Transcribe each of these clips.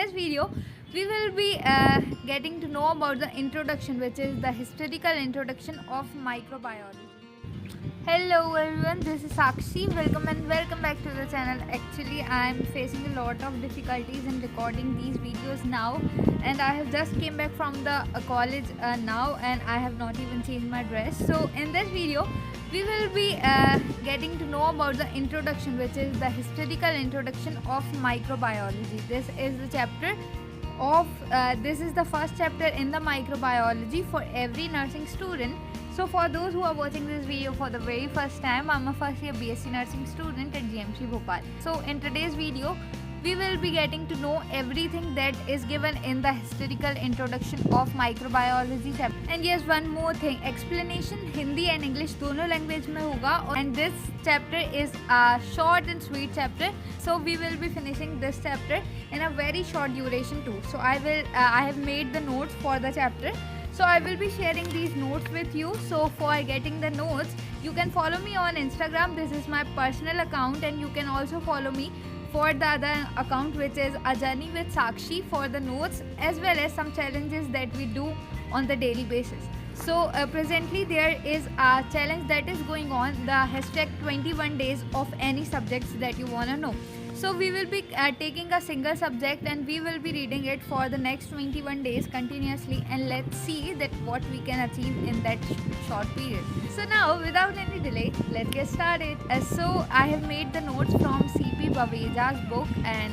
this video, we will be getting to know about the introduction, which is the historical introduction of microbiology. Hello everyone, this is Sakshi. Welcome back to the channel. Actually, I am facing a lot of difficulties in recording these videos now, and I have just came back from the college now, and I have not even changed my dress. So in this video, we will be getting to know about the introduction, which is the historical introduction of microbiology. This is the chapter of this is the first chapter in the microbiology for every nursing student. So for those who are watching this video for the very first time, I'm a first year BSc nursing student at GMC Bhopal. So in today's video, we will be getting to know everything that is given in the historical introduction of microbiology chapter. And yes, one more thing, explanation Hindi and English दोनों language में होगा. And this chapter is a short and sweet chapter. So we will be finishing this chapter in a very short duration too. So I have made the notes for the chapter. So I will be sharing these notes with you. So for getting the notes, you can follow me on Instagram. This is my personal account, and you can also follow me for the other account, which is A Journey with Sakshi, for the notes as well as some challenges that we do on the daily basis. So presently there is a challenge that is going on, the hashtag 21 days of any subjects that you want to know. So we will be taking a single subject and we will be reading it for the next 21 days continuously, and let's see that what we can achieve in that short period. So now without any delay, let's get started. So I have made the notes from C.P. Baweja's book, and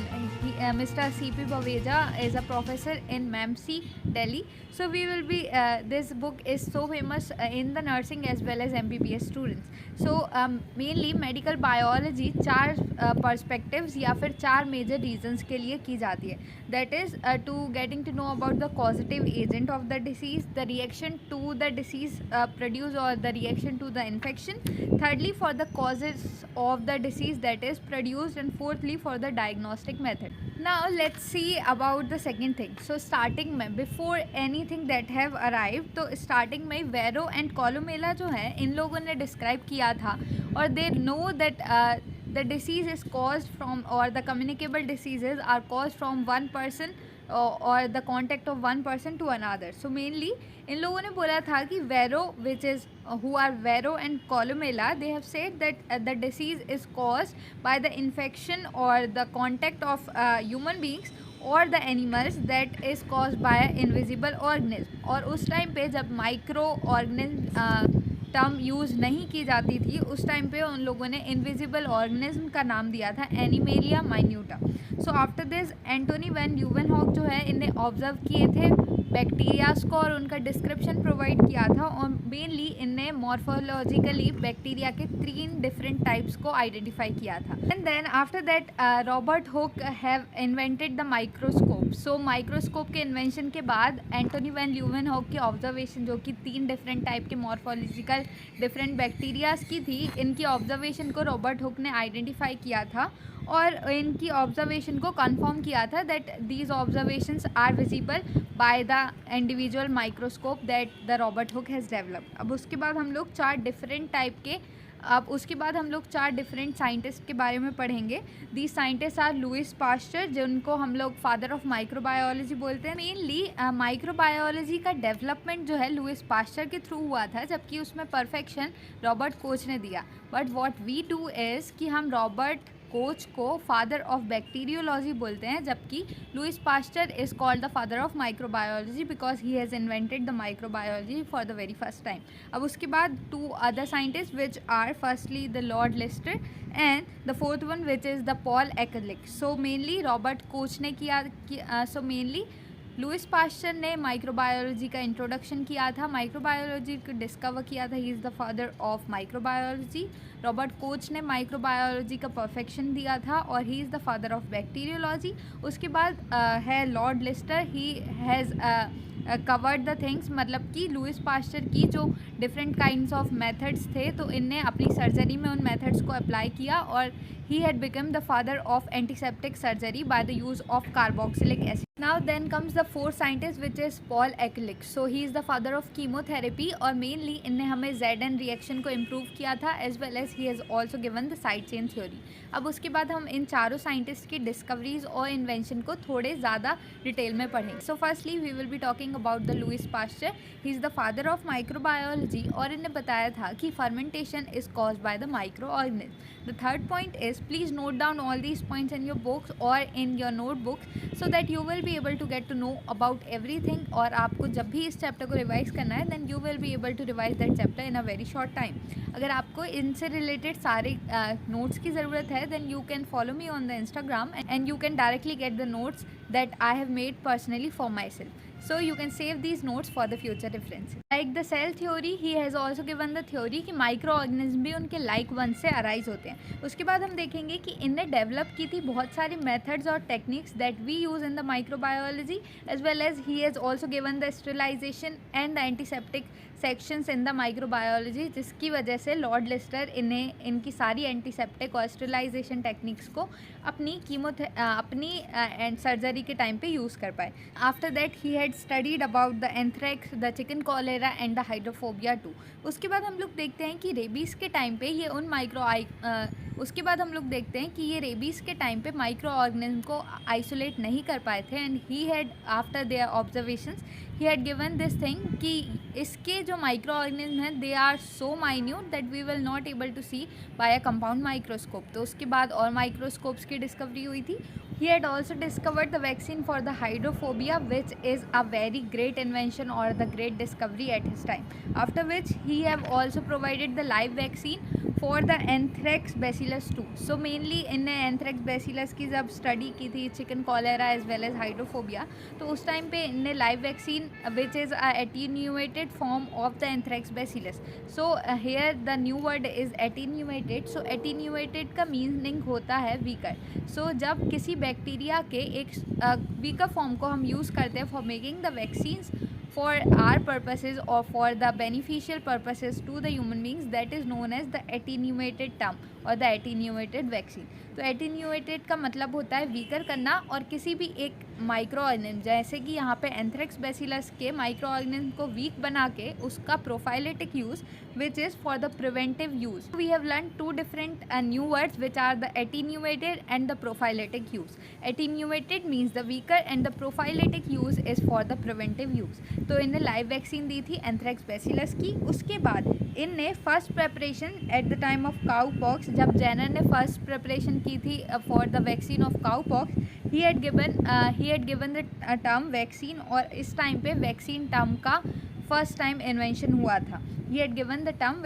Mr. C.P. Baweja is a professor in MEMC, Delhi. So we will be this book is so famous in the nursing as well as MBBS students. So mainly medical biology चार perspectives या फिर चार major reasons के लिए की जाती है. That is to getting to know about the causative agent of the disease, the reaction to the disease produced or the reaction to the infection. Thirdly, for the causes of the disease that is produced, and fourthly for the diagnostic method. Now let's see about the second thing. So starting में before anything that have arrived, तो starting में Varro and Columella जो है इन लोगों ने describe किया था, और they know that the disease is caused from, or the communicable diseases are caused from one person or the contact of one person to another. So mainly इन लोगों ने बोला था कि Varro, which is who are Varro and Columella, they have said that the disease is caused by the infection or the contact of human beings और the animals that is cause by invisible organism. और उस time पे जब micro organism term use नहीं की जाती थी, उस टाइम पे उन लोगों ने इनविजिबल ऑर्गेनिज्म का नाम दिया था एनिमेलिया माइन्यूटा. So after this Antonie van Leeuwenhoek जो है इन्हें ऑब्जर्व किए थे बैक्टीरियाज को और उनका डिस्क्रिप्शन प्रोवाइड किया था, और मेनली इनने मॉर्फोलॉजिकली बैक्टीरिया के 3 डिफरेंट टाइप्स को आइडेंटिफाई किया था. And then after that Robert Hooke have invented the microscope. So microscope के इन्वेंशन के बाद एंटोनी वैन ल्यूवेनहॉक की ऑब्जर्वेशन, जो कि 3 डिफरेंट टाइप के मॉर्फोलॉजिकल डिफरेंट बैक्टीरियाज की थी, इनकी ऑब्जर्वेशन को रॉबर्ट हुक ने आइडेंटिफाई किया था और इनकी ऑब्जर्वेशन को कंफर्म किया था that these observations are visible by the individual microscope that the Robert Hooke has developed. अब उसके बाद हम लोग चार डिफरेंट साइंटिस्ट के बारे में पढ़ेंगे. These scientist are Louis Pasteur, जिनको हम लोग फादर ऑफ माइक्रोबायोलॉजी बोलते हैं. मेनली माइक्रोबायोलॉजी का डेवलपमेंट जो है लुइस पास्चर के थ्रू हुआ था, जबकि उसमें परफेक्शन रॉबर्ट कोच ने दिया. But what we do is कि हम रॉबर्ट कोच को फादर ऑफ बैक्टीरियोलॉजी बोलते हैं, जबकि Louis Pasteur is called the father of microbiology because he has invented the microbiology for the very first time. अब उसके बाद 2 other scientist which are firstly the Lord Lister and the fourth one which is the Paul एक्लिक. So mainly Robert Koch ने किया so mainly Louis pasture ने microbiology का introduction किया था, माइक्रोबायोलॉजी को डिस्कवर किया था. He is the father of microbiology. Robert Koch ने माइक्रोबायोलॉजी का परफेक्शन दिया था और he is the father of bacteriology. उसके बाद है Lord Lister. He has covered the things, मतलब कि लुइस पास्चर की जो डिफरेंट काइंड्स ऑफ मेथड्स थे, तो इनने अपनी सर्जरी में उन मेथड्स को अप्लाई किया और he had become the father of antiseptic surgery by the use of carboxylic acid. Now then comes the fourth scientist, which is Paul Ehrlich. So he is the father of chemotherapy, और mainly इनने हमें ZN reaction को improve किया था, as well as he has also given the side chain theory. अब उसके बाद हम इन चारों साइंटिस्ट की डिस्कवरीज और इन्वेंशन को थोड़े ज़्यादा डिटेल में पढ़ेंगे. So firstly we will be talking about the Louis Pasteur. He is the father of microbiology, और इन्हें बताया था कि fermentation is caused by the micro organism. The third point is, please note down all these points in your books और in your notebook, so that you will be able to get to know about everything. और आपको जब भी इस chapter को revise करना है, then you will be able to revise that chapter in a very short time. अगर आपको इनसे रिलेटेड सारे नोट्स की ज़रूरत है, then you can follow me on the Instagram and you can directly get the notes that I have made personally for myself. So you can save these notes for the future reference. Like the cell theory, he has also given the theory कि microorganism भी उनके like one से arise होते हैं. उसके बाद हम देखेंगे कि इनने डेवलप की थी बहुत सारी methods और techniques that we use in the microbiology, as well as he has also given the sterilization and the antiseptic sections in the microbiology, जिसकी वजह से लॉर्ड लिस्टर इन्हें इनकी सारी एंटीसेप्टिक और स्टेरिलाइजेशन टेक्निक्स को अपनी सर्जरी के टाइम पे यूज़ कर पाए. After that he had studied about the anthrax, the chicken cholera and the hydrophobia too. उसके बाद हम लोग देखते हैं कि रेबीज़ के टाइम पे ये उसके बाद हम लोग देखते हैं कि ये रेबीज़ के टाइम पे माइक्रो ऑर्गेनिज्म को आइसोलेट नहीं कर पाए थे, and he had after their observations he had given this thing कि इसके जो माइक्रो ऑर्गेनिज्म हैं they are so minute that we will not able to see by a compound microscope. तो उसके बाद और माइक्रोस्कोप्स की डिस्कवरी हुई थी. He had also discovered the vaccine for the hydrophobia, which is a very great invention or the great discovery at his time. After which he have also provided the live vaccine for the anthrax bacillus too. So mainly इनने anthrax bacillus की जब study की थी, chicken cholera as well as hydrophobia, तो उस time पे इनने live vaccine which is a attenuated form of the anthrax bacillus. So here the new word is attenuated. So attenuated का meaning होता है weaker. So जब किसी बैक्टीरिया के एक वीकर फॉर्म को हम यूज़ करते हैं for making the vaccines for our purposes or for the beneficial purposes to the human beings, that is known as the attenuated term और the attenuated vaccine. तो attenuated का मतलब होता है वीकर करना, और किसी भी एक माइक्रो ऑर्गेनिज्म जैसे कि यहाँ पे एंथ्रेक्स बैसिलस के माइक्रो ऑर्गेनिज्म को वीक बना के उसका प्रोफाइलेटिक use which is for the preventive use. We have learned two different new words which are the attenuated and the prophylactic use. Attenuated means the weaker and the prophylactic use is for the preventive use. तो इन्हें live vaccine दी थी anthrax bacillus की. उसके बाद इनने first preparation at the time of cow pox, जब Jenner ने first preparation की थी for the vaccine of cow pox, he had given the term vaccine, और इस टाइम पे वैक्सीन टर्म का फर्स्ट टाइम इन्वेंशन हुआ था. He had given the term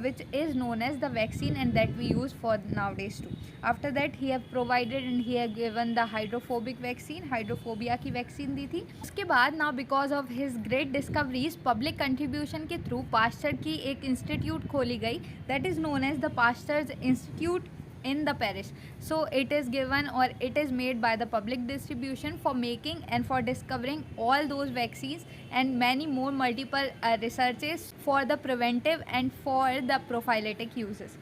which is known as the vaccine, and that we use for nowadays too. After that he have provided and he have given the hydrophobic vaccine, hydrophobia की vaccine दी थी. उसके बाद now because of his great discoveries, public contribution के through pasture की एक institute खोली गई, that is known as the Pasteur Institute in the parish. So it is given or it is made by the public distribution for making and for discovering all those vaccines and many more multiple researches for the preventive and for the prophylactic uses.